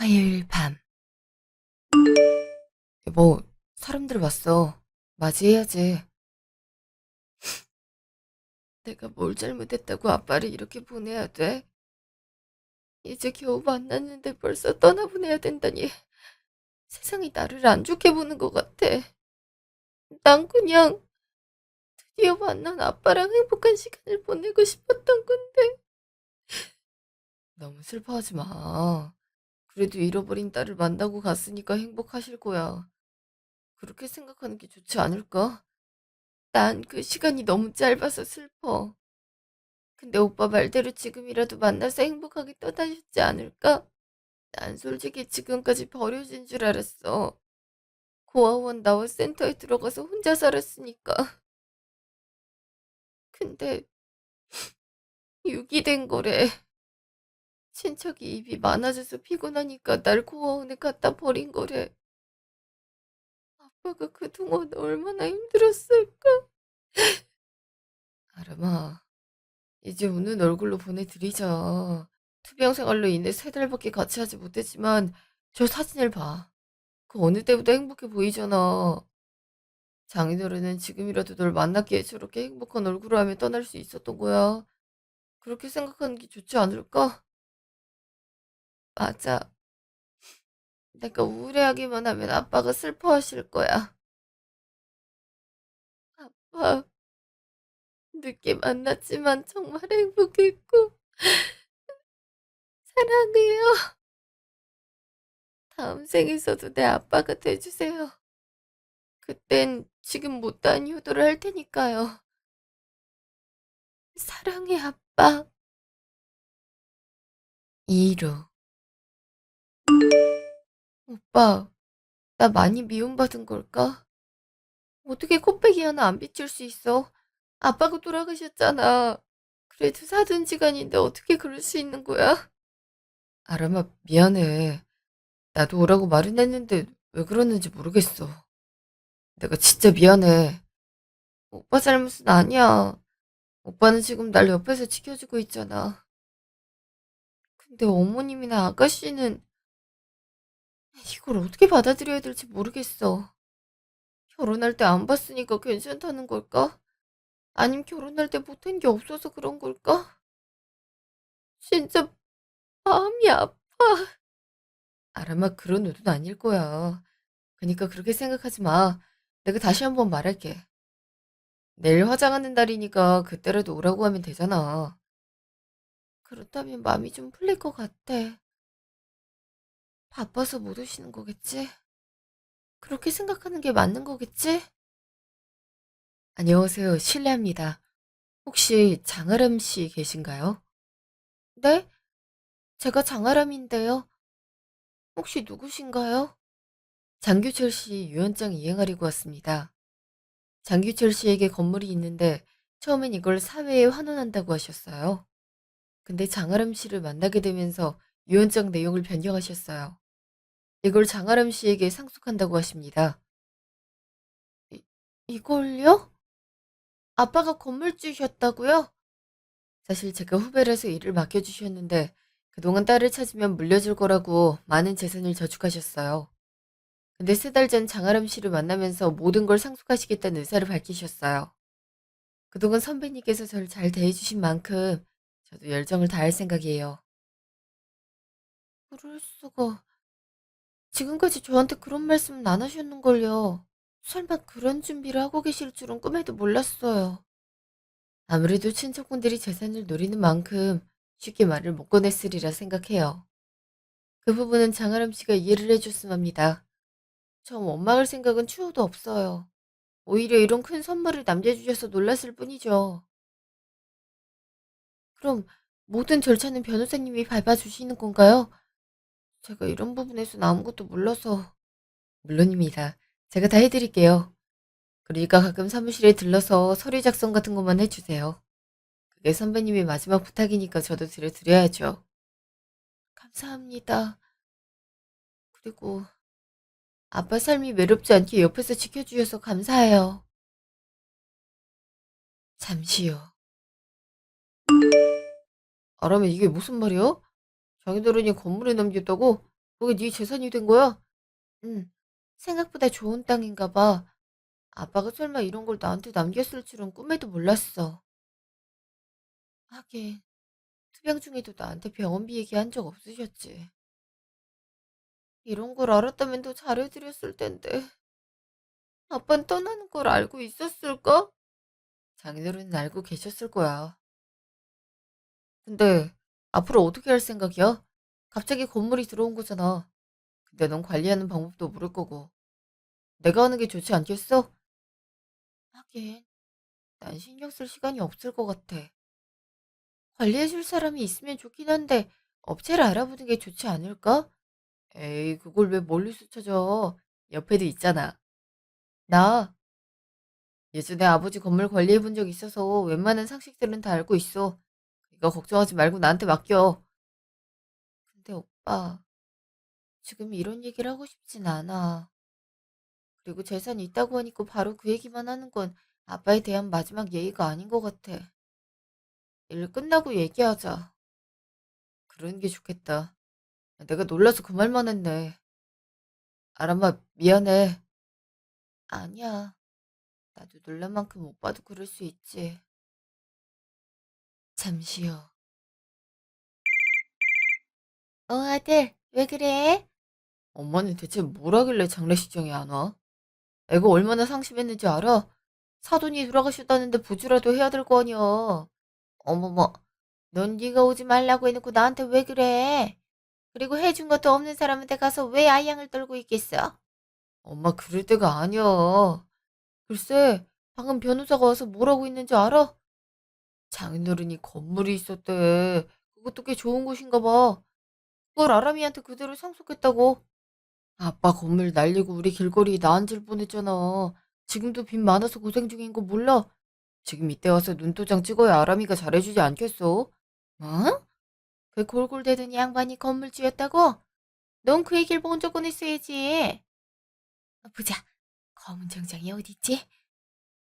화요일 밤. 여보, 사람들 왔어. 맞이해야지. 내가 뭘 잘못했다고 아빠를 이렇게 보내야 돼? 이제 겨우 만났는데 벌써 떠나보내야 된다니. 세상이 나를 안 좋게 보는 것 같아. 난 그냥 드디어 만난 아빠랑 행복한 시간을 보내고 싶었던 건데. 너무 슬퍼하지 마. 그래도 잃어버린 딸을 만나고 갔으니까 행복하실 거야. 그렇게 생각하는 게 좋지 않을까? 난 그 시간이 너무 짧아서 슬퍼. 근데 오빠 말대로 지금이라도 만나서 행복하게 떠나셨지 않을까? 난 솔직히 지금까지 버려진 줄 알았어. 고아원 나와 센터에 들어가서 혼자 살았으니까. 근데 유기된 거래. 친척이 입이 많아져서 피곤하니까 날 고아원에 갖다 버린 거래. 아빠가 그동안 얼마나 힘들었을까? 아름아, 이제 웃는 얼굴로 보내드리자. 투병 생활로 인해 3달밖에 같이 하지 못했지만 저 사진을 봐. 그 어느 때보다 행복해 보이잖아. 장인어른은 지금이라도 널 만났기에 저렇게 행복한 얼굴을 하며 떠날 수 있었던 거야. 그렇게 생각하는 게 좋지 않을까? 맞아. 내가 우울해하기만 하면 아빠가 슬퍼하실 거야. 아빠, 늦게 만났지만 정말 행복했고, 사랑해요. 다음 생에서도 내 아빠가 돼주세요. 그땐 지금 못다한 효도를 할 테니까요. 사랑해, 아빠. 이루. 오빠, 나 많이 미움받은 걸까? 어떻게 코빼기 하나 안 비출 수 있어? 아빠가 돌아가셨잖아. 그래도 사돈 지간인데 어떻게 그럴 수 있는 거야? 아람아, 미안해. 나도 오라고 말은 했는데 왜 그러는지 모르겠어. 내가 진짜 미안해. 오빠 잘못은 아니야. 오빠는 지금 날 옆에서 지켜주고 있잖아. 근데 어머님이나 아가씨는 이걸 어떻게 받아들여야 될지 모르겠어. 결혼할 때 안 봤으니까 괜찮다는 걸까? 아님 결혼할 때 못한 게 없어서 그런 걸까? 진짜 마음이 아파. 아람아, 그런 의도는 아닐 거야. 그니까 그렇게 생각하지 마. 내가 다시 한번 말할게. 내일 화장하는 날이니까 그때라도 오라고 하면 되잖아. 그렇다면 마음이 좀 풀릴 것 같아. 바빠서 못 오시는 거겠지? 그렇게 생각하는 게 맞는 거겠지? 안녕하세요. 실례합니다. 혹시 장아람 씨 계신가요? 네? 제가 장아람인데요. 혹시 누구신가요? 장규철 씨 유언장 이행하려고 왔습니다. 장규철 씨에게 건물이 있는데 처음엔 이걸 사회에 환원한다고 하셨어요. 근데 장아람 씨를 만나게 되면서 유언장 내용을 변경하셨어요. 이걸 장아람 씨에게 상속한다고 하십니다. 이, 이걸요? 아빠가 건물주셨다고요? 사실 제가 후배라서 일을 맡겨주셨는데 그동안 딸을 찾으면 물려줄 거라고 많은 재산을 저축하셨어요. 근데 3달 전 장아람 씨를 만나면서 모든 걸 상속하시겠다는 의사를 밝히셨어요. 그동안 선배님께서 저를 잘 대해주신 만큼 저도 열정을 다할 생각이에요. 그럴 수가. 지금까지 저한테 그런 말씀은 안 하셨는걸요. 설마 그런 준비를 하고 계실 줄은 꿈에도 몰랐어요. 아무래도 친척분들이 재산을 노리는 만큼 쉽게 말을 못 꺼냈으리라 생각해요. 그 부분은 장아람 씨가 이해를 해줬으면 합니다. 저 원망할 생각은 추호도 없어요. 오히려 이런 큰 선물을 남겨주셔서 놀랐을 뿐이죠. 그럼 모든 절차는 변호사님이 밟아주시는 건가요? 제가 이런 부분에서는 아무것도 몰라서. 물론입니다. 제가 다 해드릴게요. 그러니까 가끔 사무실에 들러서 서류 작성 같은 것만 해주세요. 그게 선배님의 마지막 부탁이니까 저도 드려야죠. 감사합니다. 그리고 아빠 삶이 외롭지 않게 옆에서 지켜주셔서 감사해요. 잠시요. 아라면 이게 무슨 말이야? 자기들은이 건물에 남겼다고? 그게 네 재산이 된 거야? 응. 생각보다 좋은 땅인가 봐. 아빠가 설마 이런 걸 나한테 남겼을 줄은 꿈에도 몰랐어. 하긴 투병 중에도 나한테 병원비 얘기한 적 없으셨지. 이런 걸 알았다면 더 잘해드렸을 텐데. 아빠는 떠나는 걸 알고 있었을까? 장인어른은 알고 계셨을 거야. 근데 앞으로 어떻게 할 생각이야? 갑자기 건물이 들어온 거잖아. 근데 넌 관리하는 방법도 모를 거고. 내가 하는 게 좋지 않겠어? 하긴 난 신경 쓸 시간이 없을 것 같아. 관리해줄 사람이 있으면 좋긴 한데 업체를 알아보는 게 좋지 않을까? 에이, 그걸 왜 멀리서 찾아? 옆에도 있잖아. 나 예전에 아버지 건물 관리해 본 적 있어서 웬만한 상식들은 다 알고 있어. 이거 걱정하지 말고 나한테 맡겨. 근데 오빠, 지금 이런 얘기를 하고 싶진 않아. 그리고 재산이 있다고 하니까 바로 그 얘기만 하는 건 아빠에 대한 마지막 예의가 아닌 것 같아. 일 끝나고 얘기하자. 그러는 게 좋겠다. 내가 놀라서 그 말만 했네. 아람아, 미안해. 아니야. 나도 놀란 만큼 오빠도 그럴 수 있지. 잠시요. 아들, 왜 그래? 엄마는 대체 뭘 하길래 장례식장에 안 와? 애가 얼마나 상심했는지 알아? 사돈이 돌아가셨다는데 부주라도 해야 될 거 아니야. 어머머, 넌 네가 오지 말라고 해놓고 나한테 왜 그래? 그리고 해준 것도 없는 사람한테 가서 왜 아양을 떨고 있겠어? 엄마 그럴 때가 아니야. 글쎄, 방금 변호사가 와서 뭐라고 했는지 알아? 장인어른이 건물이 있었대. 그것도 꽤 좋은 곳인가 봐. 그걸 아람이한테 그대로 상속했다고. 아빠 건물 날리고 우리 길거리에 나앉을 뻔했잖아. 지금도 빚 많아서 고생 중인 거 몰라? 지금 이때 와서 눈도장 찍어야 아람이가 잘해주지 않겠어? 어? 그 골골대던 양반이 건물 지었다고? 넌 그 얘기를 먼저 꺼냈어야지. 보자. 검은 정장이 어딨지?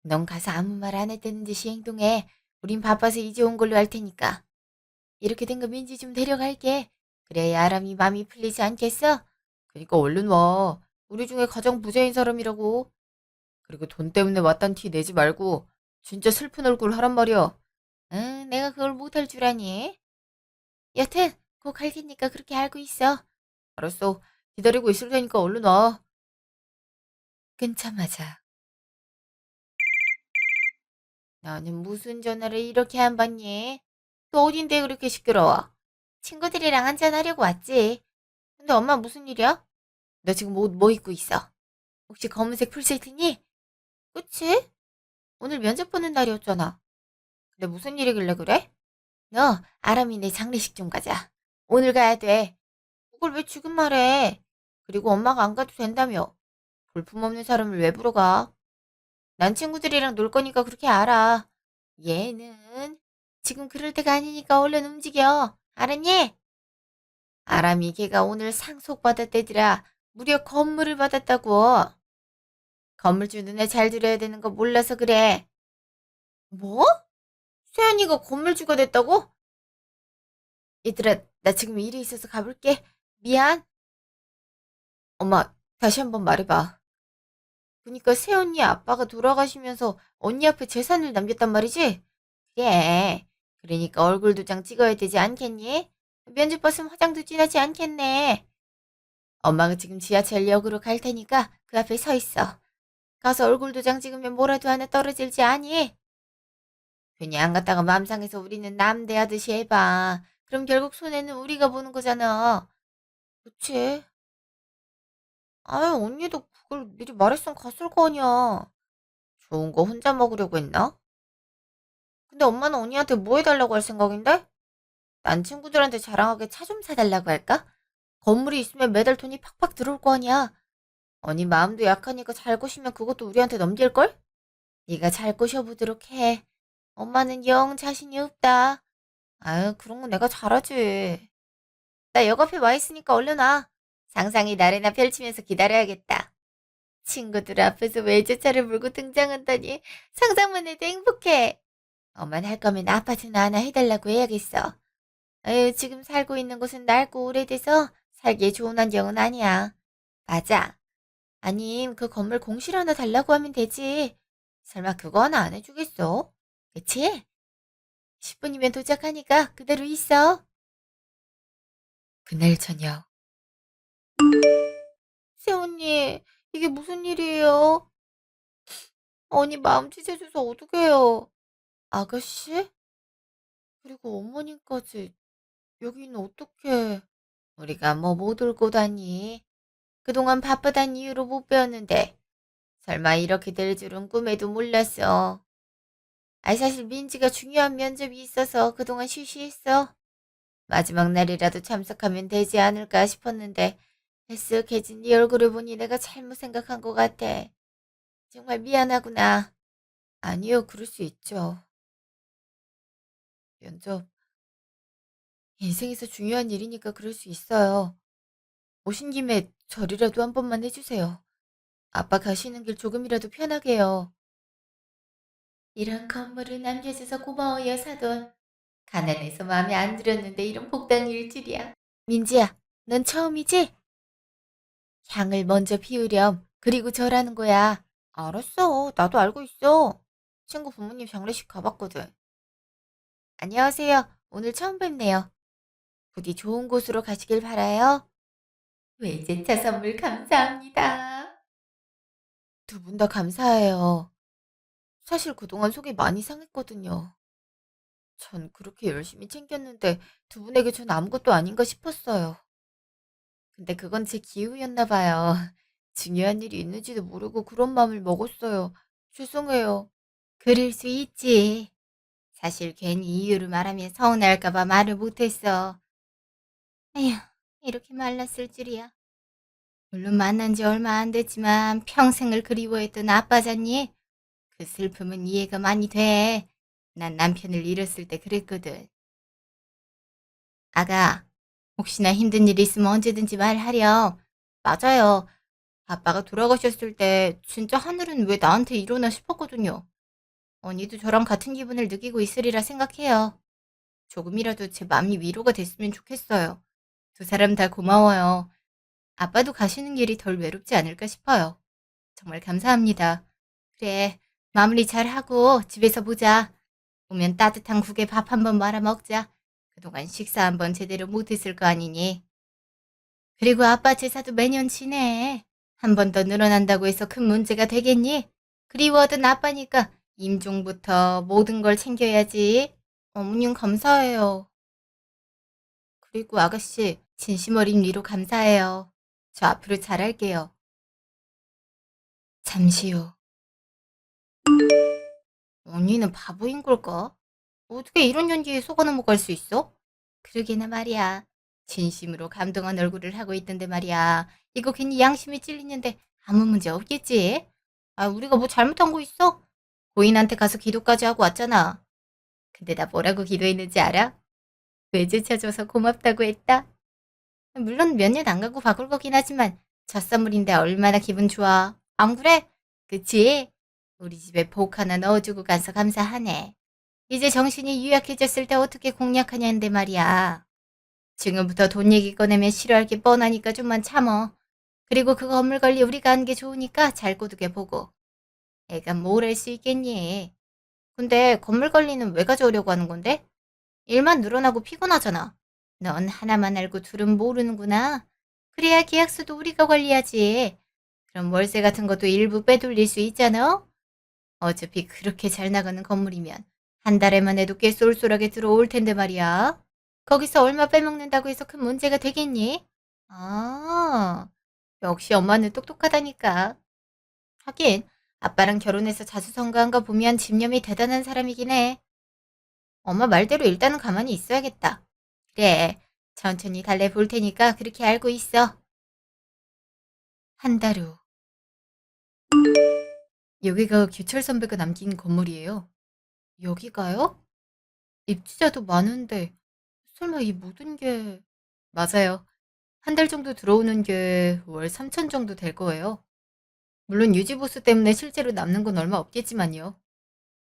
넌 가서 아무 말 안 했다는 듯이 행동해. 우린 바빠서 이제 온 걸로 할 테니까. 이렇게 된 거 민지 좀 데려갈게. 그래야 아람이 마음이 풀리지 않겠어? 그러니까 얼른 와. 우리 중에 가장 부자인 사람이라고. 그리고 돈 때문에 왔단 티 내지 말고 진짜 슬픈 얼굴 하란 말이야. 응, 내가 그걸 못할 줄 아니? 여튼 곧 갈 테니까 그렇게 알고 있어. 알았어. 기다리고 있을 테니까 얼른 와. 끊자마자 나는 무슨 전화를 이렇게 안 받니? 또 어딘데 그렇게 시끄러워? 친구들이랑 한잔하려고 왔지. 근데 엄마 무슨 일이야? 너 지금 옷 뭐 입고 있어? 혹시 검은색 풀세트니? 그치? 오늘 면접 보는 날이었잖아. 근데 무슨 일이길래 그래? 너 아람이네 장례식 좀 가자. 오늘 가야 돼. 그걸 왜 지금 말해? 그리고 엄마가 안 가도 된다며. 볼품없는 사람을 왜 부러 가? 난 친구들이랑 놀 거니까 그렇게 알아. 얘는 지금 그럴 때가 아니니까 얼른 움직여. 알았니? 아람이 걔가 오늘 상속받았대더라. 무려 건물을 받았다고. 건물주 눈에 잘 들어야 되는 거 몰라서 그래. 뭐? 세연이가 건물주가 됐다고? 얘들아, 나 지금 일이 있어서 가볼게. 미안. 엄마, 다시 한번 말해봐. 그니까 새언니 아빠가 돌아가시면서 언니 앞에 재산을 남겼단 말이지? 그래. 그러니까 얼굴 도장 찍어야 되지 않겠니? 면접 봤으면 화장도 진하지 않겠네. 엄마가 지금 지하철역으로 갈 테니까 그 앞에 서 있어. 가서 얼굴 도장 찍으면 뭐라도 하나 떨어질지 아니? 괜히 안 갔다가 맘 상해서 우리는 남 대하듯이 해봐. 그럼 결국 손해는 우리가 보는 거잖아. 그치? 아유, 언니도 그걸 미리 말했으면 갔을 거 아니야. 좋은 거 혼자 먹으려고 했나? 근데 엄마는 언니한테 뭐 해달라고 할 생각인데? 난 친구들한테 자랑하게 차 좀 사달라고 할까? 건물이 있으면 매달 돈이 팍팍 들어올 거 아니야. 언니 마음도 약하니까 잘 꼬시면 그것도 우리한테 넘길걸? 네가 잘 꼬셔보도록 해. 엄마는 영 자신이 없다. 아유, 그런 거 내가 잘하지. 나 역 앞에 와 있으니까 얼른 와. 상상이 나래나 펼치면서 기다려야겠다. 친구들 앞에서 외제차를 몰고 등장한다니 상상만 해도 행복해. 엄만 할 거면 아파트나 하나 해달라고 해야겠어. 에휴, 지금 살고 있는 곳은 낡고 오래돼서 살기에 좋은 환경은 아니야. 맞아. 아님, 그 건물 공실 하나 달라고 하면 되지. 설마 그거 하나 안 해주겠어? 그치? 10분이면 도착하니까 그대로 있어. 그날 저녁. 세훈님, 이게 무슨 일이에요? 언니 마음 찢어져서 어떡해요? 아가씨? 그리고 어머님까지 여기는 어떻게? 우리가 뭐 못 올고 다니? 그동안 바쁘단 이유로 못 배웠는데 설마 이렇게 될 줄은 꿈에도 몰랐어. 아이 사실 민지가 중요한 면접이 있어서 그동안 쉬쉬했어. 마지막 날이라도 참석하면 되지 않을까 싶었는데 헬쓱해진 네 얼굴을 보니 내가 잘못 생각한 것 같아. 정말 미안하구나. 아니요, 그럴 수 있죠. 면접, 인생에서 중요한 일이니까 그럴 수 있어요. 오신 김에 절이라도 한 번만 해주세요. 아빠 가시는 길 조금이라도 편하게요. 이런 건물을 남겨줘서 고마워요, 사돈. 가난해서 마음에 안 들었는데 이런 복당일 줄이야. 민지야, 넌 처음이지? 향을 먼저 피우렴. 그리고 절하는 거야. 알았어. 나도 알고 있어. 친구 부모님 장례식 가봤거든. 안녕하세요. 오늘 처음 뵙네요. 부디 좋은 곳으로 가시길 바라요. 외제차 선물 감사합니다. 두 분 다 감사해요. 사실 그동안 속이 많이 상했거든요. 전 그렇게 열심히 챙겼는데 두 분에게 전 아무것도 아닌가 싶었어요. 근데 그건 제 기우였나 봐요. 중요한 일이 있는지도 모르고 그런 마음을 먹었어요. 죄송해요. 그럴 수 있지. 사실 괜히 이유를 말하면 서운해할까 봐 말을 못했어. 에휴, 이렇게 말랐을 줄이야. 물론 만난 지 얼마 안 됐지만 평생을 그리워했던 아빠잖니. 그 슬픔은 이해가 많이 돼. 난 남편을 잃었을 때 그랬거든. 아가, 혹시나 힘든 일 있으면 언제든지 말하렴. 맞아요. 아빠가 돌아가셨을 때 진짜 하늘은 왜 나한테 이러나 싶었거든요. 언니도 저랑 같은 기분을 느끼고 있으리라 생각해요. 조금이라도 제 마음이 위로가 됐으면 좋겠어요. 두 사람 다 고마워요. 아빠도 가시는 길이 덜 외롭지 않을까 싶어요. 정말 감사합니다. 그래, 마무리 잘하고 집에서 보자. 오면 따뜻한 국에 밥 한번 말아 먹자. 그동안 식사 한번 제대로 못했을 거 아니니. 그리고 아빠 제사도 매년 지내. 한 번 더 늘어난다고 해서 큰 문제가 되겠니? 그리워하던 아빠니까 임종부터 모든 걸 챙겨야지. 어머님 감사해요. 그리고 아가씨 진심 어린 위로 감사해요. 저 앞으로 잘할게요. 잠시 후. 언니는 바보인 걸까? 어떻게 이런 연기에 속아 넘어갈 수 있어? 그러게나 말이야. 진심으로 감동한 얼굴을 하고 있던데 말이야. 이거 괜히 양심이 찔리는데 아무 문제 없겠지? 아, 우리가 뭐 잘못한 거 있어? 고인한테 가서 기도까지 하고 왔잖아. 근데 나 뭐라고 기도했는지 알아? 외제차줘서 고맙다고 했다. 물론 몇 년 안 가고 바꿀 거긴 하지만 첫 선물인데 얼마나 기분 좋아. 안 그래? 그치? 우리 집에 복 하나 넣어주고 가서 감사하네. 이제 정신이 유약해졌을 때 어떻게 공략하냐는데 말이야. 지금부터 돈 얘기 꺼내면 싫어할 게 뻔하니까 좀만 참어. 그리고 그 건물 관리 우리가 하는 게 좋으니까 잘 꼬두게 보고. 애가 뭘 할 수 있겠니? 근데 건물 관리는 왜 가져오려고 하는 건데? 일만 늘어나고 피곤하잖아. 넌 하나만 알고 둘은 모르는구나. 그래야 계약서도 우리가 관리하지. 그럼 월세 같은 것도 일부 빼돌릴 수 있잖아. 어차피 그렇게 잘 나가는 건물이면 한 달에만 해도 꽤 쏠쏠하게 들어올 텐데 말이야. 거기서 얼마 빼먹는다고 해서 큰 문제가 되겠니? 아, 역시 엄마는 똑똑하다니까. 하긴 아빠랑 결혼해서 자수성가한 거 보면 집념이 대단한 사람이긴 해. 엄마 말대로 일단은 가만히 있어야겠다. 그래, 천천히 달래볼 테니까 그렇게 알고 있어. 한 달 후. 여기가 규철 선배가 남긴 건물이에요. 여기가요? 입주자도 많은데 설마 이 모든 게... 맞아요. 한 달 정도 들어오는 게 월 3천 정도 될 거예요. 물론 유지보수 때문에 실제로 남는 건 얼마 없겠지만요.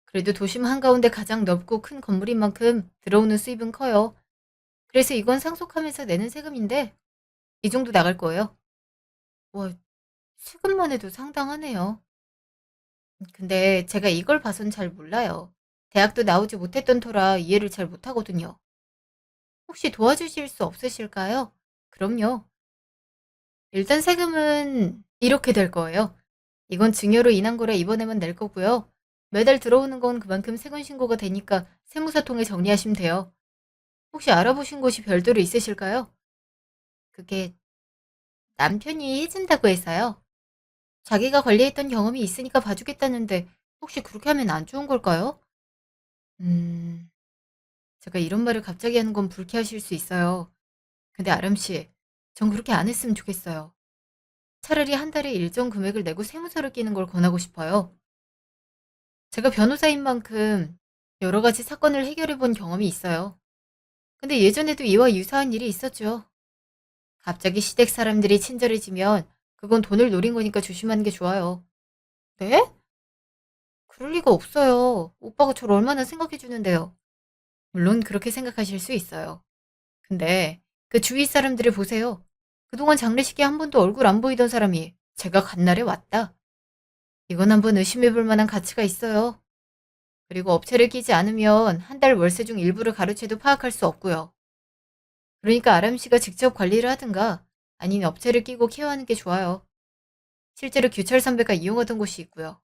그래도 도심 한가운데 가장 넓고 큰 건물인 만큼 들어오는 수입은 커요. 그래서 이건 상속하면서 내는 세금인데 이 정도 나갈 거예요. 와, 세금만 해도 상당하네요. 근데 제가 이걸 봐선 잘 몰라요. 대학도 나오지 못했던 터라 이해를 잘 못하거든요. 혹시 도와주실 수 없으실까요? 그럼요. 일단 세금은 이렇게 될 거예요. 이건 증여로 인한 거라 이번에만 낼 거고요. 매달 들어오는 건 그만큼 세금 신고가 되니까 세무사 통해 정리하시면 돼요. 혹시 알아보신 곳이 별도로 있으실까요? 그게 남편이 해준다고 해서요. 자기가 관리했던 경험이 있으니까 봐주겠다는데 혹시 그렇게 하면 안 좋은 걸까요? 음, 제가 이런 말을 갑자기 하는 건 불쾌하실 수 있어요. 근데 아람 씨, 전 그렇게 안 했으면 좋겠어요. 차라리 한 달에 일정 금액을 내고 세무서를 끼는 걸 권하고 싶어요. 제가 변호사인 만큼 여러 가지 사건을 해결해 본 경험이 있어요. 근데 예전에도 이와 유사한 일이 있었죠. 갑자기 시댁 사람들이 친절해지면 그건 돈을 노린 거니까 조심하는 게 좋아요. 네? 그럴 리가 없어요. 오빠가 저를 얼마나 생각해 주는데요. 물론 그렇게 생각하실 수 있어요. 근데 그 주위 사람들을 보세요. 그동안 장례식에 한 번도 얼굴 안 보이던 사람이 제가 간 날에 왔다. 이건 한번 의심해 볼 만한 가치가 있어요. 그리고 업체를 끼지 않으면 한 달 월세 중 일부를 가로채도 파악할 수 없고요. 그러니까 아람 씨가 직접 관리를 하든가 아니면 업체를 끼고 케어하는 게 좋아요. 실제로 규철 선배가 이용하던 곳이 있고요.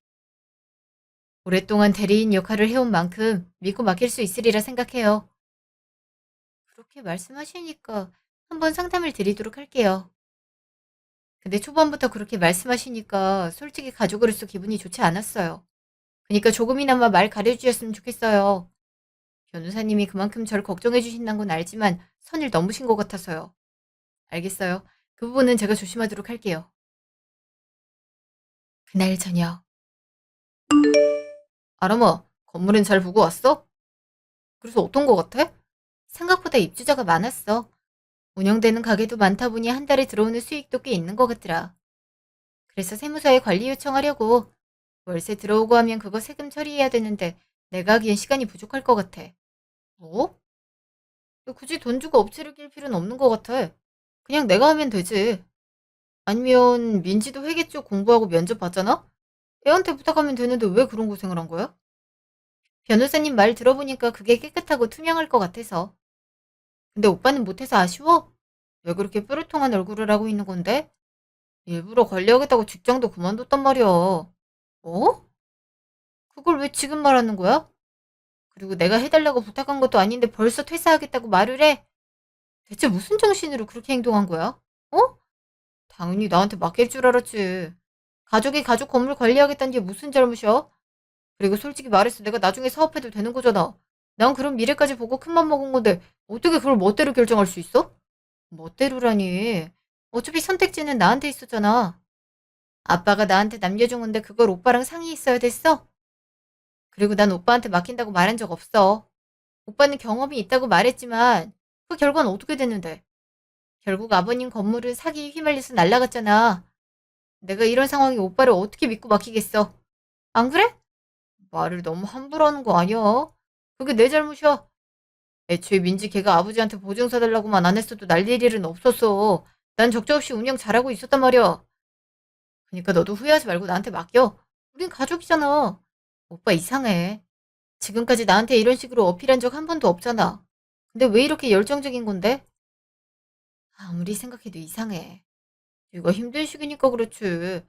오랫동안 대리인 역할을 해온 만큼 믿고 맡길 수 있으리라 생각해요. 그렇게 말씀하시니까 한번 상담을 드리도록 할게요. 근데 초반부터 그렇게 말씀하시니까 솔직히 가족으로서 기분이 좋지 않았어요. 그러니까 조금이나마 말 가려주셨으면 좋겠어요. 변호사님이 그만큼 저를 걱정해 주신다는 건 알지만 선을 넘으신 것 같아서요. 알겠어요. 그 부분은 제가 조심하도록 할게요. 그날 저녁. 아람아, 건물은 잘 보고 왔어? 그래서 어떤 거 같아? 생각보다 입주자가 많았어. 운영되는 가게도 많다 보니 한 달에 들어오는 수익도 꽤 있는 것 같더라. 그래서 세무서에 관리 요청하려고. 월세 들어오고 하면 그거 세금 처리해야 되는데 내가 하기엔 시간이 부족할 것 같아. 뭐? 굳이 돈 주고 업체를 낄 필요는 없는 것 같아. 그냥 내가 하면 되지. 아니면 민지도 회계 쪽 공부하고 면접 봤잖아? 애한테 부탁하면 되는데 왜 그런 고생을 한 거야? 변호사님 말 들어보니까 그게 깨끗하고 투명할 것 같아서. 근데 오빠는 못해서 아쉬워? 왜 그렇게 뾰루통한 얼굴을 하고 있는 건데? 일부러 관리하겠다고 직장도 그만뒀단 말이야. 뭐? 그걸 왜 지금 말하는 거야? 그리고 내가 해달라고 부탁한 것도 아닌데 벌써 퇴사하겠다고 말을 해? 대체 무슨 정신으로 그렇게 행동한 거야? 어? 당연히 나한테 맡길 줄 알았지. 가족이 가족 건물 관리하겠다는 게 무슨 잘못이야? 그리고 솔직히 말해서 내가 나중에 사업해도 되는 거잖아. 난 그런 미래까지 보고 큰맘 먹은 건데 어떻게 그걸 멋대로 결정할 수 있어? 멋대로라니. 어차피 선택지는 나한테 있었잖아. 아빠가 나한테 남겨준 건데 그걸 오빠랑 상의했어야 됐어? 그리고 난 오빠한테 맡긴다고 말한 적 없어. 오빠는 경험이 있다고 말했지만 그 결과는 어떻게 됐는데? 결국 아버님 건물은 사기에 휘말려서 날라갔잖아. 내가 이런 상황에 오빠를 어떻게 믿고 맡기겠어? 안 그래? 말을 너무 함부로 하는 거 아니야? 그게 내 잘못이야. 애초에 민지 걔가 아버지한테 보증 서달라고만 안 했어도 날릴 일은 없었어. 난 적재없이 운영 잘하고 있었단 말이야. 그러니까 너도 후회하지 말고 나한테 맡겨. 우린 가족이잖아. 오빠 이상해. 지금까지 나한테 이런 식으로 어필한 적 한 번도 없잖아. 근데 왜 이렇게 열정적인 건데? 아무리 생각해도 이상해. 네가 힘든 시기니까 그렇지.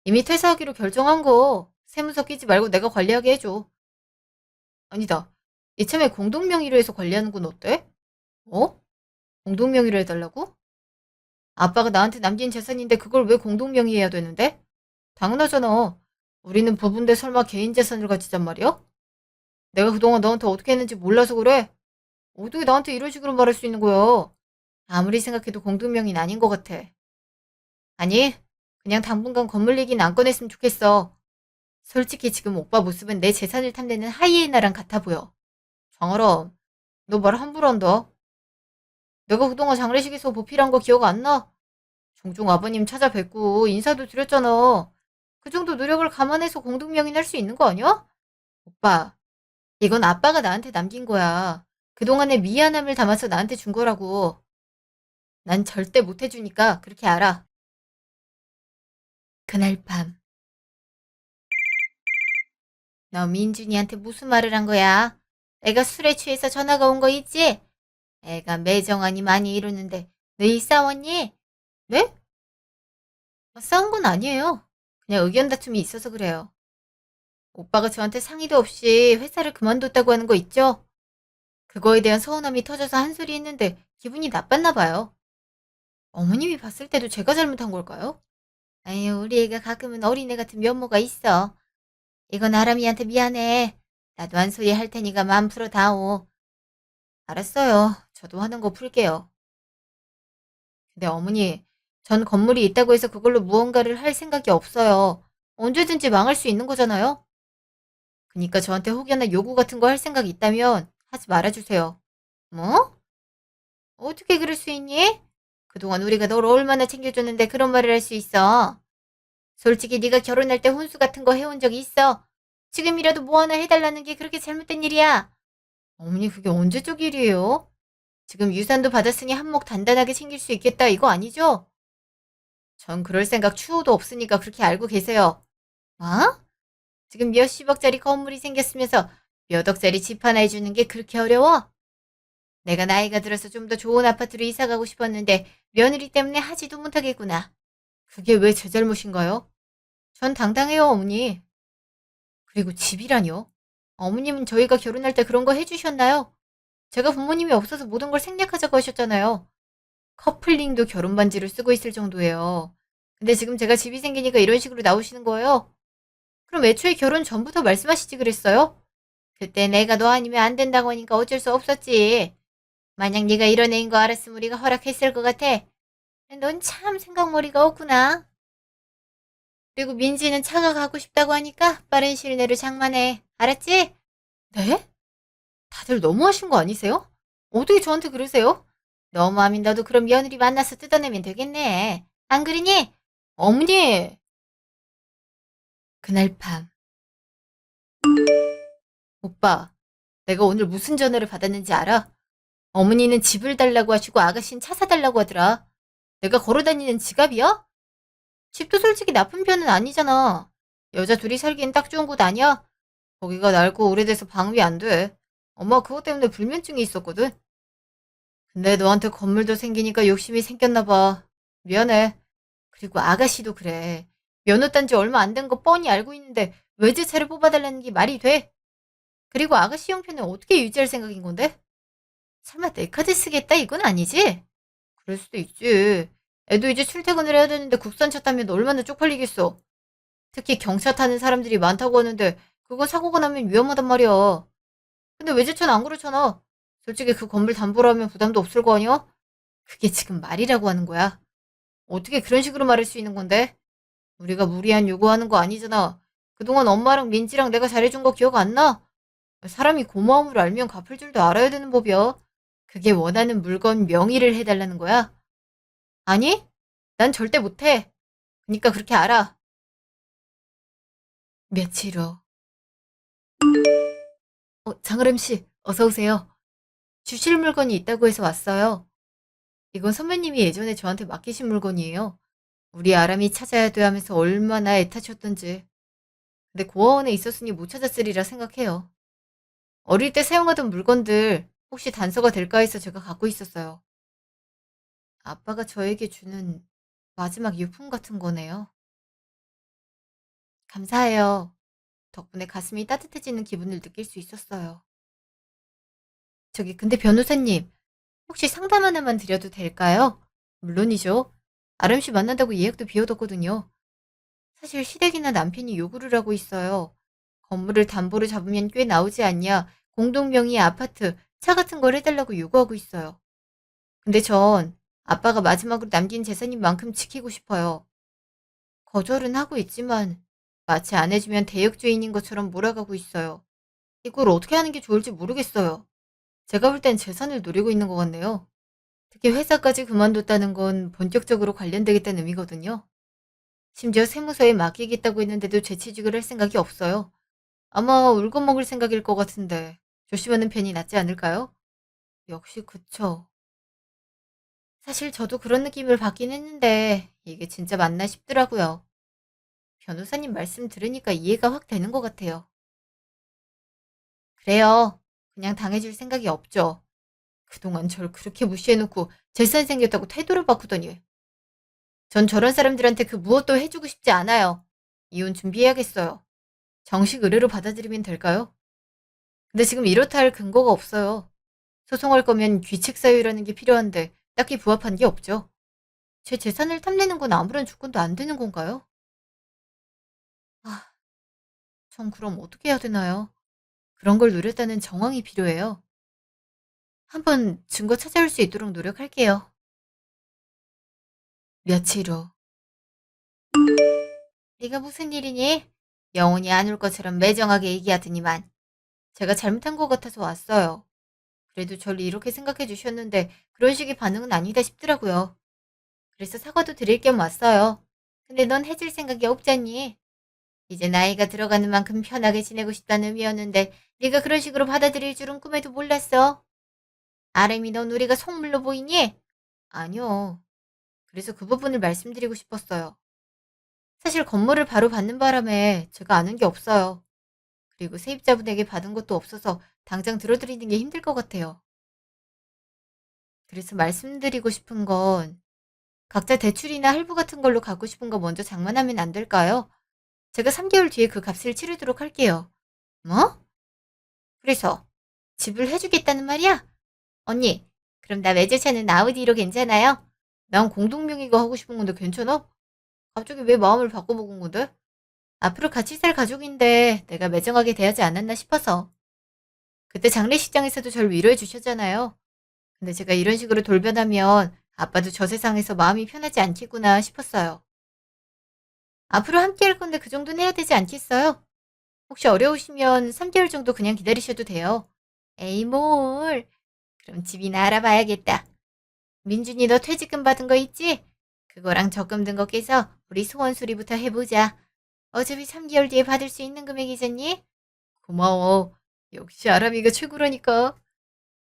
이미 퇴사하기로 결정한 거 세무서 끼지 말고 내가 관리하게 해줘. 아니다. 이참에 공동명의로 해서 관리하는 건 어때? 어? 공동명의로 해달라고? 아빠가 나한테 남긴 재산인데 그걸 왜 공동명의해야 되는데? 당연하잖아. 우리는 부부인데 설마 개인 재산을 가지단 말이야? 내가 그동안 너한테 어떻게 했는지 몰라서 그래? 어떻게 나한테 이런 식으로 말할 수 있는 거야? 아무리 생각해도 공동명의는 아닌 것 같아. 아니, 그냥 당분간 건물 얘기는 안 꺼냈으면 좋겠어. 솔직히 지금 오빠 모습은 내 재산을 탐내는 하이에나랑 같아 보여. 장아람, 너 말 함부로 한다. 내가 그동안 장례식에서 보필한 거 기억 안 나? 종종 아버님 찾아뵙고 인사도 드렸잖아. 그 정도 노력을 감안해서 공동명의는 할 수 있는 거 아니야? 오빠, 이건 아빠가 나한테 남긴 거야. 그동안의 미안함을 담아서 나한테 준 거라고. 난 절대 못 해주니까 그렇게 알아. 그날 밤, 너 민준이한테 무슨 말을 한 거야? 애가 술에 취해서 전화가 온 거 있지? 애가 매정하니 많이 이러는데 너희 싸웠니? 네? 싸운 건 아니에요. 그냥 의견 다툼이 있어서 그래요. 오빠가 저한테 상의도 없이 회사를 그만뒀다고 하는 거 있죠? 그거에 대한 서운함이 터져서 한 소리 했는데 기분이 나빴나 봐요. 어머님이 봤을 때도 제가 잘못한 걸까요? 아유, 우리 애가 가끔은 어린애 같은 면모가 있어. 이건 아람이한테 미안해. 나도 한 소리 할 테니까 마음 풀어 다오. 알았어요. 저도 하는 거 풀게요. 근데 어머니, 전 건물이 있다고 해서 그걸로 무언가를 할 생각이 없어요. 언제든지 망할 수 있는 거잖아요? 그니까 저한테 혹여나 요구 같은 거 할 생각이 있다면 하지 말아주세요. 뭐? 어떻게 그럴 수 있니? 그동안 우리가 널 얼마나 챙겨줬는데 그런 말을 할 수 있어. 솔직히 네가 결혼할 때 혼수 같은 거 해온 적이 있어. 지금이라도 뭐 하나 해달라는 게 그렇게 잘못된 일이야. 어머니 그게 언제적 일이에요? 지금 유산도 받았으니 한몫 단단하게 챙길 수 있겠다 이거 아니죠? 전 그럴 생각 추호도 없으니까 그렇게 알고 계세요. 어? 지금 몇십억짜리 건물이 생겼으면서 몇 억짜리 집 하나 해주는 게 그렇게 어려워? 내가 나이가 들어서 좀 더 좋은 아파트로 이사 가고 싶었는데 며느리 때문에 하지도 못하겠구나. 그게 왜 제 잘못인가요? 전 당당해요, 어머니. 그리고 집이라뇨? 어머님은 저희가 결혼할 때 그런 거 해주셨나요? 제가 부모님이 없어서 모든 걸 생략하자고 하셨잖아요. 커플링도 결혼 반지를 쓰고 있을 정도예요. 근데 지금 제가 집이 생기니까 이런 식으로 나오시는 거예요? 그럼 애초에 결혼 전부터 말씀하시지 그랬어요? 그때 내가 너 아니면 안 된다고 하니까 어쩔 수 없었지. 만약 네가 이런 애인 거 알았으면 우리가 허락했을 것 같아. 넌 참 생각머리가 없구나. 그리고 민지는 차가 가고 싶다고 하니까 빠른 시일 내로 장만해. 알았지? 네? 다들 너무하신 거 아니세요? 어떻게 저한테 그러세요? 너무하면 너도 그럼 며느리 만나서 뜯어내면 되겠네. 안 그러니? 어머니! 그날 밤, 오빠, 내가 오늘 무슨 전화를 받았는지 알아? 어머니는 집을 달라고 하시고 아가씨는 차 사달라고 하더라. 내가 걸어다니는 지갑이야? 집도 솔직히 나쁜 편은 아니잖아. 여자 둘이 살기엔 딱 좋은 곳 아니야? 거기가 낡고 오래돼서 방위 안 돼. 엄마 그것 때문에 불면증이 있었거든. 근데 너한테 건물도 생기니까 욕심이 생겼나 봐. 미안해. 그리고 아가씨도 그래. 면허 딴 지 얼마 안 된 거 뻔히 알고 있는데 외제차를 뽑아달라는 게 말이 돼? 그리고 아가씨 형편은 어떻게 유지할 생각인 건데? 설마 내 카드 쓰겠다 이건 아니지? 그럴 수도 있지. 애도 이제 출퇴근을 해야 되는데 국산차 타면 얼마나 쪽팔리겠어. 특히 경차 타는 사람들이 많다고 하는데 그거 사고가 나면 위험하단 말이야. 근데 외제차는 안 그렇잖아. 솔직히 그 건물 담보로 하면 부담도 없을 거 아니야? 그게 지금 말이라고 하는 거야. 어떻게 그런 식으로 말할 수 있는 건데? 우리가 무리한 요구하는 거 아니잖아. 그동안 엄마랑 민지랑 내가 잘해준 거 기억 안 나? 사람이 고마움을 알면 갚을 줄도 알아야 되는 법이야. 그게 원하는 물건 명의를 해달라는 거야? 아니? 난 절대 못해. 그니까 그렇게 알아. 며칠 후. 장아름 씨, 어서 오세요. 주실 물건이 있다고 해서 왔어요. 이건 선배님이 예전에 저한테 맡기신 물건이에요. 우리 아람이 찾아야 돼 하면서 얼마나 애타셨던지. 근데 고아원에 있었으니 못 찾았으리라 생각해요. 어릴 때 사용하던 물건들 혹시 단서가 될까 해서 제가 갖고 있었어요. 아빠가 저에게 주는 마지막 유품 같은 거네요. 감사해요. 덕분에 가슴이 따뜻해지는 기분을 느낄 수 있었어요. 저기 근데 변호사님, 혹시 상담 하나만 드려도 될까요? 물론이죠. 아름 씨 만난다고 예약도 비워뒀거든요. 사실 시댁이나 남편이 요구를 하고 있어요. 건물을 담보로 잡으면 꽤 나오지 않냐. 공동명의 아파트, 차 같은 걸 해달라고 요구하고 있어요. 근데 전 아빠가 마지막으로 남긴 재산인 만큼 지키고 싶어요. 거절은 하고 있지만 마치 안 해주면 대역죄인인 것처럼 몰아가고 있어요. 이걸 어떻게 하는 게 좋을지 모르겠어요. 제가 볼 땐 재산을 노리고 있는 것 같네요. 특히 회사까지 그만뒀다는 건 본격적으로 관련되겠다는 의미거든요. 심지어 세무서에 맡기겠다고 했는데도 재취직을 할 생각이 없어요. 아마 울고 먹을 생각일 것 같은데 조심하는 편이 낫지 않을까요? 역시 그쵸. 사실 저도 그런 느낌을 받긴 했는데 이게 진짜 맞나 싶더라고요. 변호사님 말씀 들으니까 이해가 확 되는 것 같아요. 그래요. 그냥 당해줄 생각이 없죠. 그동안 절 그렇게 무시해놓고 재산 생겼다고 태도를 바꾸더니 전 저런 사람들한테 그 무엇도 해주고 싶지 않아요. 이혼 준비해야겠어요. 정식 의뢰로 받아들이면 될까요? 근데 지금 이렇다 할 근거가 없어요. 소송할 거면 귀책 사유라는 게 필요한데 딱히 부합한 게 없죠. 제 재산을 탐내는 건 아무런 조건도 안 되는 건가요? 아, 전 그럼 어떻게 해야 되나요? 그런 걸 노렸다는 정황이 필요해요. 한번 증거 찾아올 수 있도록 노력할게요. 며칠 후. 네가 무슨 일이니? 영혼이 안 올 것처럼 매정하게 얘기하더니만 제가 잘못한 것 같아서 왔어요. 그래도 절 이렇게 생각해 주셨는데 그런 식의 반응은 아니다 싶더라고요. 그래서 사과도 드릴 겸 왔어요. 근데 넌 해줄 생각이 없잖니? 이제 나이가 들어가는 만큼 편하게 지내고 싶다는 의미였는데 네가 그런 식으로 받아들일 줄은 꿈에도 몰랐어. 아름이 넌 우리가 속물로 보이니? 아니요. 그래서 그 부분을 말씀드리고 싶었어요. 사실 건물을 바로 받는 바람에 제가 아는 게 없어요. 그리고 세입자분에게 받은 것도 없어서 당장 들어드리는 게 힘들 것 같아요. 그래서 말씀드리고 싶은 건 각자 대출이나 할부 같은 걸로 갖고 싶은 거 먼저 장만하면 안 될까요? 제가 3개월 뒤에 그 값을 치르도록 할게요. 뭐? 그래서 집을 해주겠다는 말이야? 언니, 그럼 나 외제차는 아우디로 괜찮아요? 난 공동명의가 하고 싶은 건데 괜찮아? 갑자기 왜 마음을 바꿔먹은 건데? 앞으로 같이 살 가족인데 내가 매정하게 대하지 않았나 싶어서. 그때 장례식장에서도 절 위로해 주셨잖아요. 근데 제가 이런 식으로 돌변하면 아빠도 저 세상에서 마음이 편하지 않겠구나 싶었어요. 앞으로 함께 할 건데 그 정도는 해야 되지 않겠어요? 혹시 어려우시면 3개월 정도 그냥 기다리셔도 돼요. 에이, 뭘. 그럼 집이나 알아봐야겠다. 민준이 너 퇴직금 받은 거 있지? 그거랑 적금 든 거 깨서 우리 소원 수리부터 해보자. 어차피 3개월 뒤에 받을 수 있는 금액이잖니? 고마워. 역시 아람이가 최고라니까.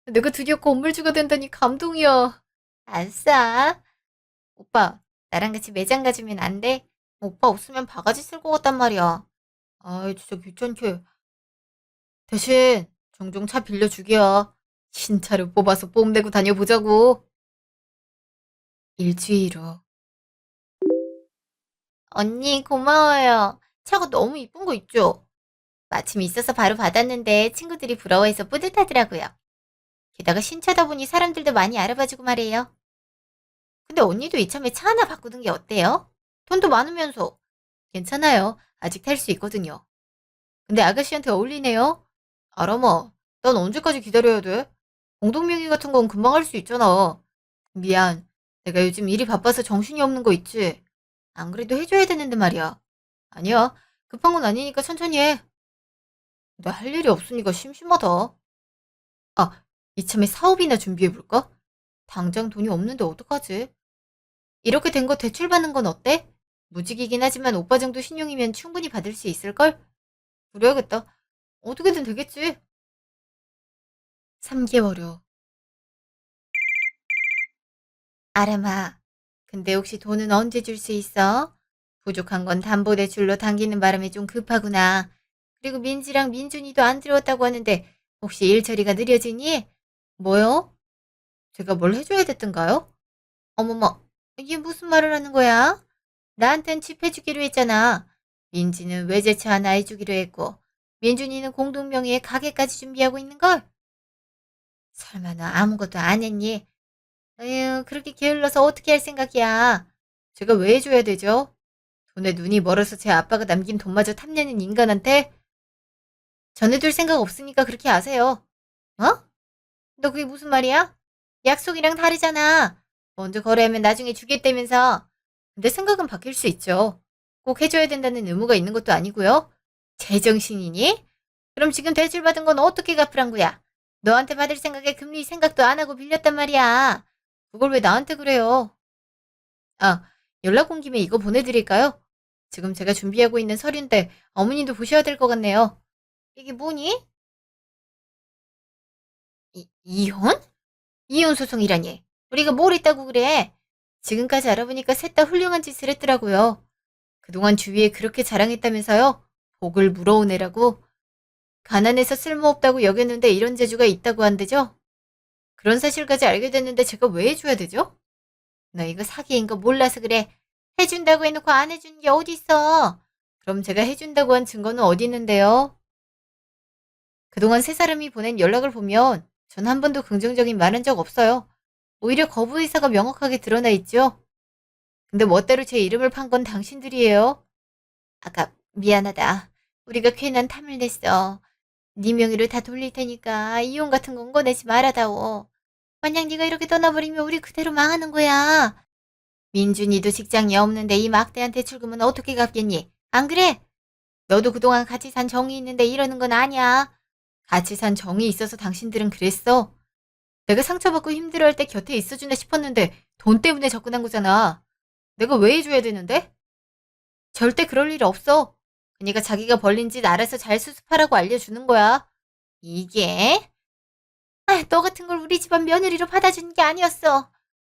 내가 드디어 건물주가 된다니 감동이야. 아싸. 오빠, 나랑 같이 매장 가주면 안 돼? 오빠 없으면 바가지 쓸 것 같단 말이야. 아이, 진짜 귀찮게. 대신 종종 차 빌려주기야. 신차를 뽑아서 뽐내고 다녀보자고. 일주일 후. 언니, 고마워요. 차가 너무 이쁜 거 있죠? 마침 있어서 바로 받았는데 친구들이 부러워해서 뿌듯하더라고요. 게다가 신차다 보니 사람들도 많이 알아봐주고 말이에요. 근데 언니도 이참에 차 하나 바꾸는 게 어때요? 돈도 많으면서. 괜찮아요. 아직 탈 수 있거든요. 근데 아가씨한테 어울리네요. 아람아, 난 언제까지 기다려야 돼? 공동명의 같은 건 금방 할 수 있잖아. 미안. 내가 요즘 일이 바빠서 정신이 없는 거 있지? 안 그래도 해줘야 되는데 말이야. 아니야. 급한 건 아니니까 천천히 해. 나 할 일이 없으니까 심심하다. 아, 이참에 사업이나 준비해볼까? 당장 돈이 없는데 어떡하지? 이렇게 된 거 대출받는 건 어때? 무직이긴 하지만 오빠 정도 신용이면 충분히 받을 수 있을걸? 그래야겠다. 어떻게든 되겠지. 3개월 후. 아람아, 근데 혹시 돈은 언제 줄 수 있어? 부족한 건 담보대출로 당기는 바람에 좀 급하구나. 그리고 민지랑 민준이도 안 들어왔다고 하는데 혹시 일 처리가 느려지니? 뭐요? 제가 뭘 해줘야 됐던가요? 어머머, 이게 무슨 말을 하는 거야? 나한텐 집 해주기로 했잖아. 민지는 외제차 하나 해주기로 했고 민준이는 공동명의의 가게까지 준비하고 있는걸? 설마 너 아무것도 안 했니? 에휴, 그렇게 게을러서 어떻게 할 생각이야. 제가 왜 해줘야 되죠? 돈에 눈이 멀어서 제 아빠가 남긴 돈마저 탐내는 인간한테 전해둘 생각 없으니까 그렇게 아세요. 어? 너 그게 무슨 말이야? 약속이랑 다르잖아. 먼저 거래하면 나중에 주겠다면서. 근데 생각은 바뀔 수 있죠. 꼭 해줘야 된다는 의무가 있는 것도 아니고요. 제정신이니? 그럼 지금 대출받은 건 어떻게 갚으란 거야? 너한테 받을 생각에 금리 생각도 안 하고 빌렸단 말이야. 그걸 왜 나한테 그래요? 아, 연락 온 김에 이거 보내드릴까요? 지금 제가 준비하고 있는 서류인데 어머님도 보셔야 될 것 같네요. 이게 뭐니? 이혼? 이혼 소송이라니. 우리가 뭘 했다고 그래? 지금까지 알아보니까 셋 다 훌륭한 짓을 했더라고요. 그동안 주위에 그렇게 자랑했다면서요? 복을 물어오네라고. 가난해서 쓸모없다고 여겼는데 이런 재주가 있다고 한대죠? 그런 사실까지 알게 됐는데 제가 왜 해줘야 되죠? 너 이거 사기인 거 몰라서 그래. 해준다고 해놓고 안 해주는 게 어디 있어? 그럼 제가 해준다고 한 증거는 어디 있는데요? 그동안 세 사람이 보낸 연락을 보면 전 한 번도 긍정적인 말 한 적 없어요. 오히려 거부 의사가 명확하게 드러나 있죠. 근데 멋대로 제 이름을 판 건 당신들이에요. 아까 미안하다. 우리가 괜한 탐을 냈어. 네 명의로 다 돌릴 테니까 이용 같은 건 꺼내지 말아다오. 만약 네가 이렇게 떠나버리면 우리 그대로 망하는 거야. 민준이도 직장이 없는데 이 막대한 대출금은 어떻게 갚겠니? 안 그래? 너도 그동안 같이 산 정이 있는데 이러는 건 아니야. 같이 산 정이 있어서 당신들은 그랬어. 내가 상처받고 힘들어할 때 곁에 있어주나 싶었는데 돈 때문에 접근한 거잖아. 내가 왜 해줘야 되는데? 절대 그럴 일 없어. 그니까 자기가 벌린 짓 알아서 잘 수습하라고 알려주는 거야. 이게? 아, 너 같은 걸 우리 집안 며느리로 받아주는 게 아니었어.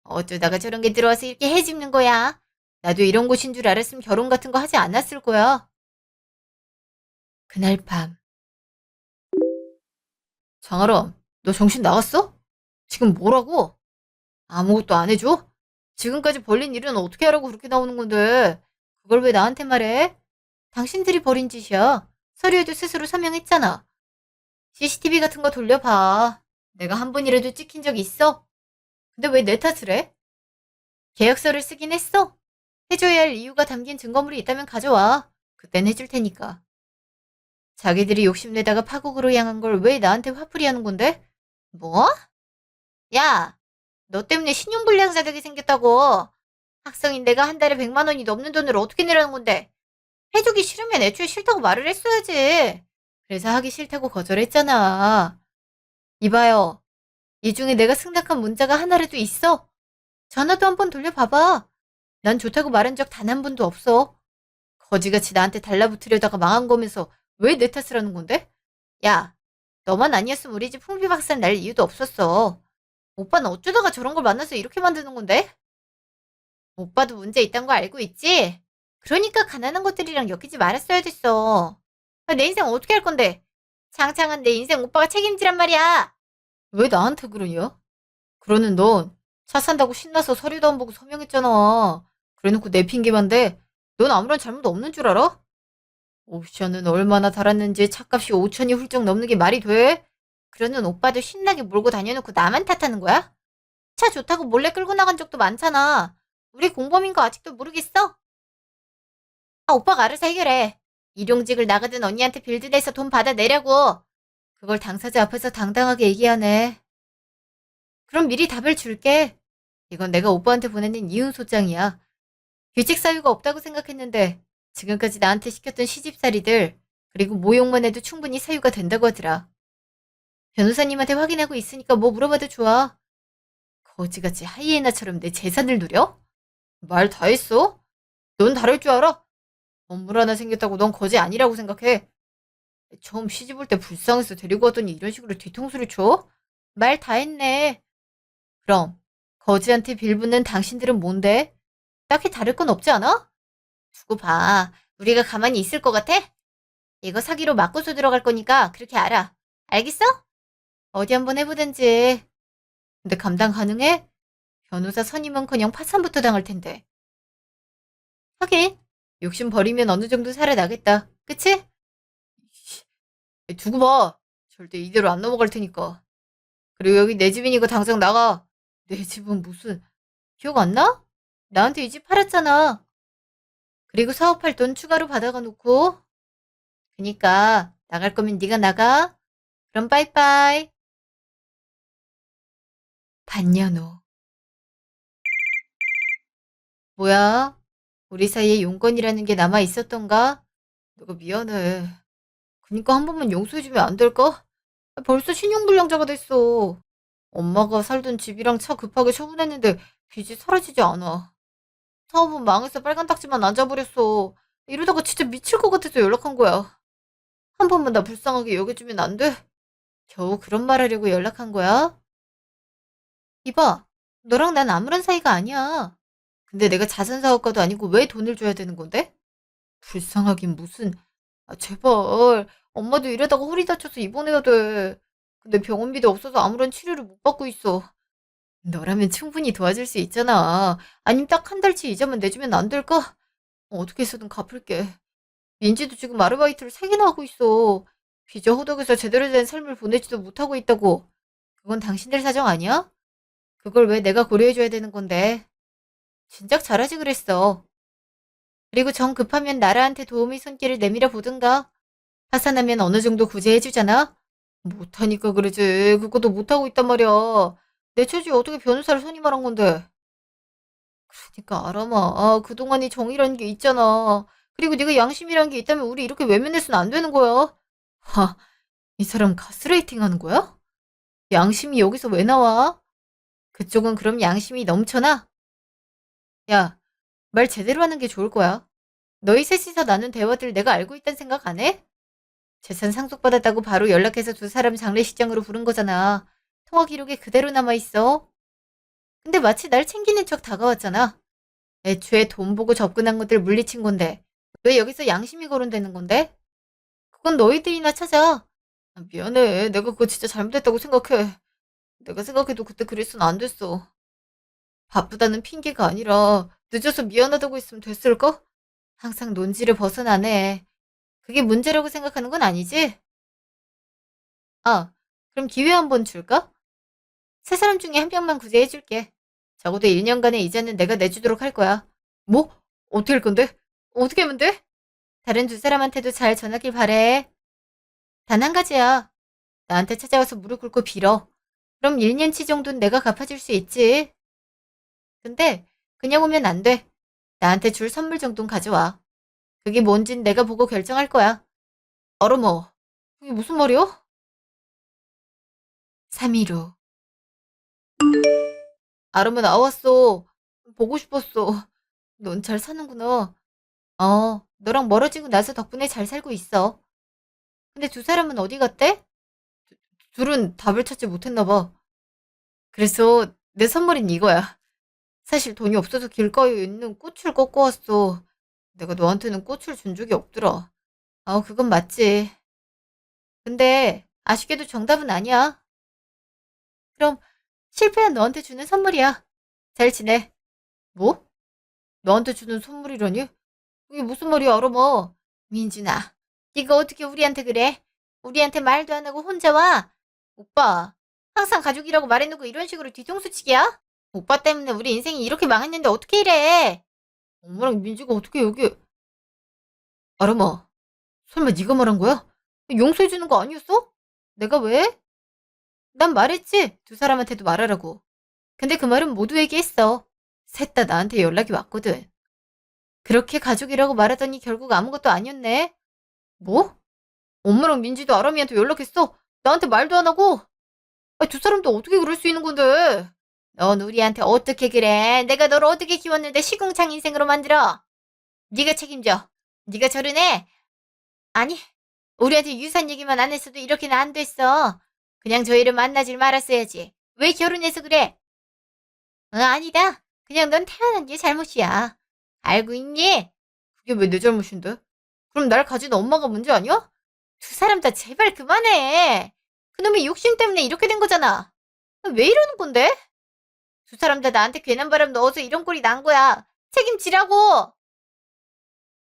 어쩌다가 저런 게 들어와서 이렇게 해집는 거야. 나도 이런 곳인 줄 알았으면 결혼 같은 거 하지 않았을 거야. 그날 밤. 장아람, 너 정신 나갔어? 지금 뭐라고? 아무것도 안 해줘? 지금까지 벌린 일은 어떻게 하라고 그렇게 나오는 건데. 그걸 왜 나한테 말해? 당신들이 벌인 짓이야. 서류에도 스스로 서명했잖아. CCTV 같은 거 돌려봐. 내가 한 번이라도 찍힌 적 있어? 근데 왜 내 탓을 해? 계약서를 쓰긴 했어. 해줘야 할 이유가 담긴 증거물이 있다면 가져와. 그땐 해줄 테니까. 자기들이 욕심내다가 파국으로 향한 걸 왜 나한테 화풀이 하는 건데? 뭐? 야, 너 때문에 신용불량자 되게 생겼다고. 학생인 내가 한 달에 100만 원이 넘는 돈을 어떻게 내라는 건데? 해주기 싫으면 애초에 싫다고 말을 했어야지. 그래서 하기 싫다고 거절했잖아. 이봐요. 이 중에 내가 승낙한 문자가 하나라도 있어? 전화도 한번 돌려봐봐. 난 좋다고 말한 적 단 한 번도 없어. 거지같이 나한테 달라붙으려다가 망한 거면서 왜 내 탓을 하는 건데? 야, 너만 아니었으면 우리 집 풍비박산 날 이유도 없었어. 오빠는 어쩌다가 저런 걸 만나서 이렇게 만드는 건데? 오빠도 문제 있단 거 알고 있지? 그러니까 가난한 것들이랑 엮이지 말았어야 됐어. 아, 내 인생 어떻게 할 건데? 창창한 내 인생 오빠가 책임지란 말이야. 왜 나한테 그러냐? 그러는 넌 차 산다고 신나서 서류도 안 보고 서명했잖아. 그래놓고 내 핑계만 대. 넌 아무런 잘못 없는 줄 알아? 옵션은 얼마나 달았는지 차값이 5천이 훌쩍 넘는 게 말이 돼? 그러는 오빠도 신나게 몰고 다녀놓고 나만 탓하는 거야? 차 좋다고 몰래 끌고 나간 적도 많잖아. 우리 공범인 거 아직도 모르겠어? 아, 오빠가 알아서 해결해. 일용직을 나가든 언니한테 빌드 내서 돈 받아내라고. 그걸 당사자 앞에서 당당하게 얘기하네. 그럼 미리 답을 줄게. 이건 내가 오빠한테 보내는 이혼 소장이야. 규칙 사유가 없다고 생각했는데 지금까지 나한테 시켰던 시집살이들 그리고 모욕만 해도 충분히 사유가 된다고 하더라. 변호사님한테 확인하고 있으니까 뭐 물어봐도 좋아. 거지같이 하이에나처럼 내 재산을 누려? 말 다 했어? 넌 다를 줄 알아? 건물 하나 생겼다고 넌 거지 아니라고 생각해. 처음 시집 올 때 불쌍해서 데리고 왔더니 이런 식으로 뒤통수를 쳐? 말 다 했네. 그럼 거지한테 빌붙는 당신들은 뭔데? 딱히 다를 건 없지 않아? 두고 봐. 우리가 가만히 있을 것 같아? 이거 사기로 맞고서 들어갈 거니까 그렇게 알아. 알겠어? 어디 한번 해보든지. 근데 감당 가능해? 변호사 선임은커녕 파산부터 당할 텐데. 하긴 욕심 버리면 어느 정도 살아나겠다. 그치? 두고 봐. 절대 이대로 안 넘어갈 테니까. 그리고 여기 내 집이니까 당장 나가. 내 집은 무슨 기억 안 나? 나한테 이 집 팔았잖아. 그리고 사업할 돈 추가로 받아가 놓고. 그니까 나갈 거면 네가 나가. 그럼 빠이빠이. 반년 후. 뭐야? 우리 사이에 용건이라는 게 남아 있었던가? 내가 미안해. 그니까 한 번만 용서해주면 안 될까? 벌써 신용불량자가 됐어. 엄마가 살던 집이랑 차 급하게 처분했는데 빚이 사라지지 않아. 사업은 망해서 빨간 딱지만 앉아버렸어. 이러다가 진짜 미칠 것 같아서 연락한 거야. 한 번만 나 불쌍하게 여겨주면 안 돼? 겨우 그런 말 하려고 연락한 거야? 이봐, 너랑 난 아무런 사이가 아니야. 근데 내가 자선사업가도 아니고 왜 돈을 줘야 되는 건데? 불쌍하긴 무슨. 아, 제발. 엄마도 이러다가 허리 다쳐서 입원해야 돼. 근데 병원비도 없어서 아무런 치료를 못 받고 있어. 너라면 충분히 도와줄 수 있잖아. 아니면 딱 한 달치 이자만 내주면 안 될까? 어떻게 해서든 갚을게. 민지도 지금 아르바이트를 3개나 하고 있어. 비자 호덕에서 제대로 된 삶을 보내지도 못하고 있다고. 그건 당신들 사정 아니야? 그걸 왜 내가 고려해줘야 되는 건데. 진작 잘하지 그랬어. 그리고 정 급하면 나라한테 도움의 손길을 내밀어 보든가. 하산하면 어느 정도 구제해주잖아? 못하니까 그러지. 그것도 못하고 있단 말이야. 내 처지에 어떻게 변호사를 선임하란 건데. 그러니까 아람아. 아, 그동안의 정이라는 게 있잖아. 그리고 네가 양심이라는 게 있다면 우리 이렇게 외면해서는 안 되는 거야. 하, 이 사람 가스라이팅 하는 거야? 양심이 여기서 왜 나와? 그쪽은 그럼 양심이 넘쳐나? 야, 말 제대로 하는 게 좋을 거야. 너희 셋이서 나눈 대화들 내가 알고 있다는 생각 안 해? 재산 상속받았다고 바로 연락해서 두 사람 장례식장으로 부른 거잖아. 통화 기록에 그대로 남아있어. 근데 마치 날 챙기는 척 다가왔잖아. 애초에 돈 보고 접근한 것들 물리친 건데 왜 여기서 양심이 거론되는 건데? 그건 너희들이나 찾아. 아, 미안해. 내가 그거 진짜 잘못했다고 생각해. 내가 생각해도 그때 그랬으면 안 됐어. 바쁘다는 핑계가 아니라 늦어서 미안하다고 했으면 됐을까? 항상 논지를 벗어나네. 그게 문제라고 생각하는 건 아니지? 아, 그럼 기회 한번 줄까? 세 사람 중에 한 명만 구제해줄게. 적어도 1년간의 이자는 내가 내주도록 할 거야. 뭐? 어떻게 할 건데? 어떻게 하면 돼? 다른 두 사람한테도 잘 전하길 바래. 단 한 가지야. 나한테 찾아와서 무릎 꿇고 빌어. 그럼 1년치 정도는 내가 갚아줄 수 있지. 근데 그냥 오면 안 돼. 나한테 줄 선물 정도는 가져와. 그게 뭔진 내가 보고 결정할 거야. 어머머, 그게 무슨 말이야? 3일 후. 아름아 나왔어. 보고 싶었어. 넌 잘 사는구나. 너랑 멀어지고 나서 덕분에 잘 살고 있어. 근데 두 사람은 어디 갔대? 둘은 답을 찾지 못했나 봐. 그래서 내 선물인 이거야. 사실 돈이 없어서 길가에 있는 꽃을 꺾어 왔어. 내가 너한테는 꽃을 준 적이 없더라. 그건 맞지. 근데 아쉽게도 정답은 아니야. 그럼 실패한 너한테 주는 선물이야. 잘 지내. 뭐? 너한테 주는 선물이라니? 그게 무슨 말이야, 알아봐. 민준아, 네가 어떻게 우리한테 그래? 우리한테 말도 안 하고 혼자 와? 오빠, 항상 가족이라고 말해놓고 이런 식으로 뒤통수치기야? 오빠 때문에 우리 인생이 이렇게 망했는데 어떻게 이래? 엄마랑 민지가 어떻게 여기. 아람아, 설마 네가 말한 거야? 용서해주는 거 아니었어? 내가 왜? 난 말했지. 두 사람한테도 말하라고. 근데 그 말은 모두에게 했어. 셋 다 나한테 연락이 왔거든. 그렇게 가족이라고 말하더니 결국 아무것도 아니었네. 뭐? 엄마랑 민지도 아람이한테 연락했어? 나한테 말도 안 하고? 두 사람도 어떻게 그럴 수 있는 건데? 넌 우리한테 어떻게 그래? 내가 너를 어떻게 키웠는데 시궁창 인생으로 만들어? 네가 책임져. 네가 저러네. 아니, 우리한테 유산 얘기만 안 했어도 이렇게는 안 됐어. 그냥 저희를 만나질 말았어야지. 왜 결혼해서 그래? 아니다. 그냥 넌 태어난 게 잘못이야. 알고 있니? 그게 왜 내 잘못인데? 그럼 날 가진 엄마가 문제 아니야? 두 사람 다 제발 그만해. 그놈의 욕심 때문에 이렇게 된 거잖아. 왜 이러는 건데? 두 사람 다 나한테 괜한 바람 넣어서 이런 꼴이 난 거야. 책임지라고!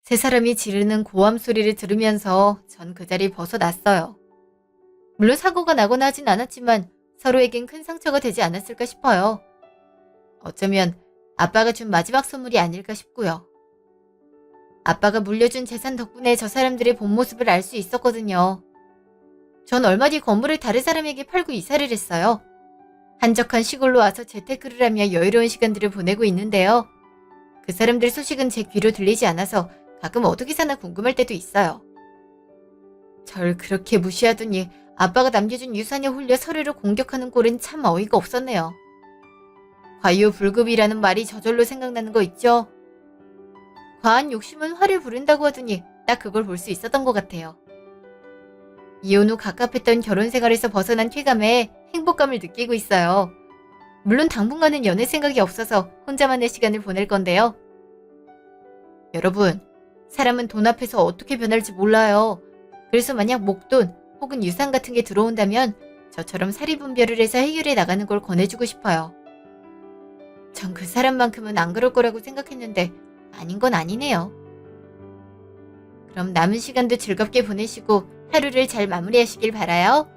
세 사람이 지르는 고함 소리를 들으면서 전 그 자리를 벗어났어요. 물론 사고가 나거나 하진 않았지만 서로에겐 큰 상처가 되지 않았을까 싶어요. 어쩌면 아빠가 준 마지막 선물이 아닐까 싶고요. 아빠가 물려준 재산 덕분에 저 사람들의 본 모습을 알 수 있었거든요. 전 얼마 뒤 건물을 다른 사람에게 팔고 이사를 했어요. 한적한 시골로 와서 재테크를 하며 여유로운 시간들을 보내고 있는데요. 그 사람들 소식은 제 귀로 들리지 않아서 가끔 어떻게 사나 궁금할 때도 있어요. 절 그렇게 무시하더니 아빠가 남겨준 유산에 홀려 서로를 공격하는 꼴은 참 어이가 없었네요. 과유불급이라는 말이 저절로 생각나는 거 있죠? 과한 욕심은 화를 부른다고 하더니 딱 그걸 볼 수 있었던 것 같아요. 이혼 후 갑갑했던 결혼 생활에서 벗어난 쾌감에 행복감을 느끼고 있어요. 물론 당분간은 연애 생각이 없어서 혼자만의 시간을 보낼 건데요. 여러분, 사람은 돈 앞에서 어떻게 변할지 몰라요. 그래서 만약 목돈 혹은 유산 같은 게 들어온다면 저처럼 사리분별을 해서 해결해 나가는 걸 권해주고 싶어요. 전 그 사람만큼은 안 그럴 거라고 생각했는데 아닌 건 아니네요. 그럼 남은 시간도 즐겁게 보내시고 하루를 잘 마무리하시길 바라요.